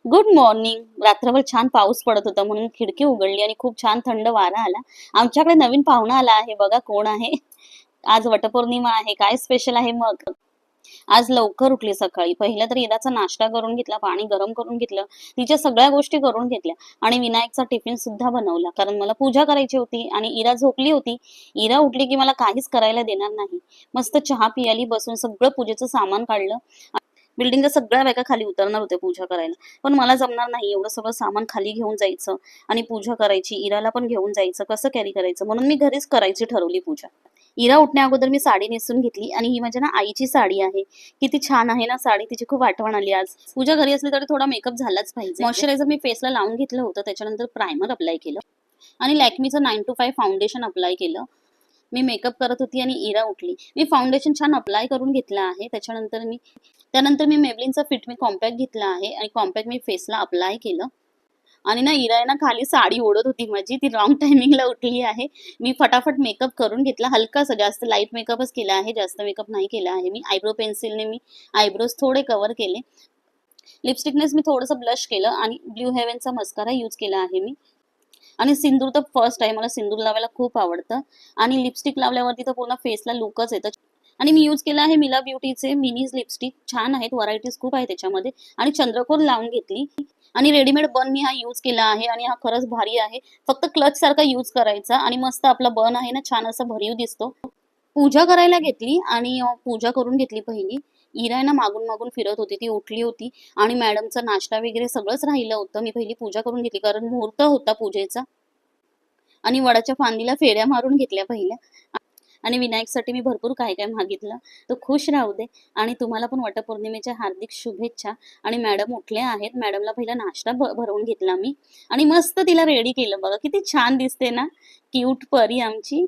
Good morning. रात्रभर छान पाऊस पडत होता म्हणून खिडकी उघडली आणि खूप छान थंड वारा आला. आमच्याकडे नवीन पाहुणा आला आहे, बघा कोण आहे. आज वटपौर्णिमा आहे. काय स्पेशल आहे मग? आज लवकर उठली सकाळी. पहिलं तर इराचा नाश्ता करून घेतला, पाणी गरम करून घेतलं, तिच्या सगळ्या गोष्टी करून घेतल्या आणि विनायकचा टिफिन सुद्धा बनवला, कारण मला पूजा करायची होती आणि इरा झोपली होती. इरा उठली की मला काहीच करायला देणार नाही. मस्त चहा पियाली, बसून सगळं पूजेचं सामान काढलं. बिल्डिंगच्या सगळ्या बायका खाली उतरणार होत्या पूजा करायला, पण मला जमणार नाही एवढं सगळं सामान खाली घेऊन जायचं आणि पूजा करायची. इराला पण घेऊन जायचं, कसं कॅरी करायचं, म्हणून मी घरीच करायची ठरवली पूजा. इरा उठण्या अगोदर मी साडी नेसून घेतली आणि ही माझ्या ना आईची साडी आहे. किती छान आहे ना साडी, तिची खूप आठवण आली. आज पूजा घरी असली तरी थोडा मेकअप झालाच पाहिजे. मॉइश्चरायझर मी फेसला लावून घेतलं होतं, त्याच्यानंतर प्रायमर अप्लाय केलं आणि लॅक्मीचं 9 to 5 फाउंडेशन अप्लाय केलं. मी मेकअप करत होती आणि इरा उठली. मी फाउंडेशन छान अप्लाय करून घेतलं आहे. त्यानंतर मी मेबलिनचा फिट मी कॉम्पॅक्ट घेतला आहे आणि कॉम्पॅक्ट मी फेसला अप्लाय केलं. आणि ना इरा आहे ना खाली साडी ओढत होती माझी, ती रॉंग टायमिंगला उठली आहे. मी फटाफट मेकअप करून घेतला, हलकासा, जास्त लाईट मेकअपच केला आहे, जास्त मेकअप नाही केला आहे. मी आयब्रो पेन्सिलने मी आयब्रोज थोडे कव्हर केले. लिपस्टिकनेच मी थोडंसं ब्लश केलं आणि ब्ल्यू हेव्हनचा मस्कारा यूज केला आहे मी. आणि सिंदूर तर फर्स्ट आहे, मला सिंदूर लावायला खूप आवडतं आणि लिपस्टिक लावल्यावरती तर पूर्ण फेसला लुकच येतं. आणि मी यूज केलं आहे मिला ब्युटीचे मिनीज लिपस्टिक, छान आहेत, व्हरायटीज खूप आहे त्याच्यामध्ये. आणि चंद्रकोर लावून घेतली आणि रेडीमेड बन मी हा यूज केला आहे आणि हा खरंच भारी आहे. फक्त क्लच सारखा यूज करायचा आणि मस्त आपला बन आहे ना छान असा भरीव दिसतो. पूजा करायला घेतली आणि पूजा करून घेतली पहिली. इरा आहे ना मागून मागून फिरत होती, ती उठली होती आणि मॅडमचा नाश्ता वगैरे सगळंच राहिलं होतं. मी पहिली पूजा करून घेतली कारण मुहूर्त होता पूजेचा. आणि वडाच्या फांदीला फेऱ्या मारून घेतल्या पहिल्या. आणि विनायकसाठी मी भरपूर काय काय मागितलं. तो खुश राहू दे. आणि तुम्हाला पण वटपौर्णिमेच्या हार्दिक शुभेच्छा. आणि मॅडम उठल्या आहेत, मॅडमला पहिला नाश्ता भरवून घेतला मी आणि मस्त तिला रेडी केलं. बघा किती छान दिसते ना, क्यूट परी आमची.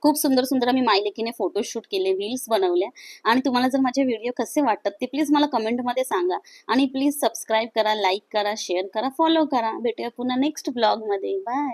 खूप सुंदर सुंदर आम्ही मायलेकीने फोटोशूट केले, रील्स बनवल्या. आणि तुम्हाला जर माझे व्हिडिओ कसे वाटतात ते प्लीज मला कमेंटमध्ये सांगा. आणि प्लीज सबस्क्राईब करा, लाईक करा, शेअर करा, फॉलो करा. भेटूया पुन्हा नेक्स्ट ब्लॉगमध्ये. बाय.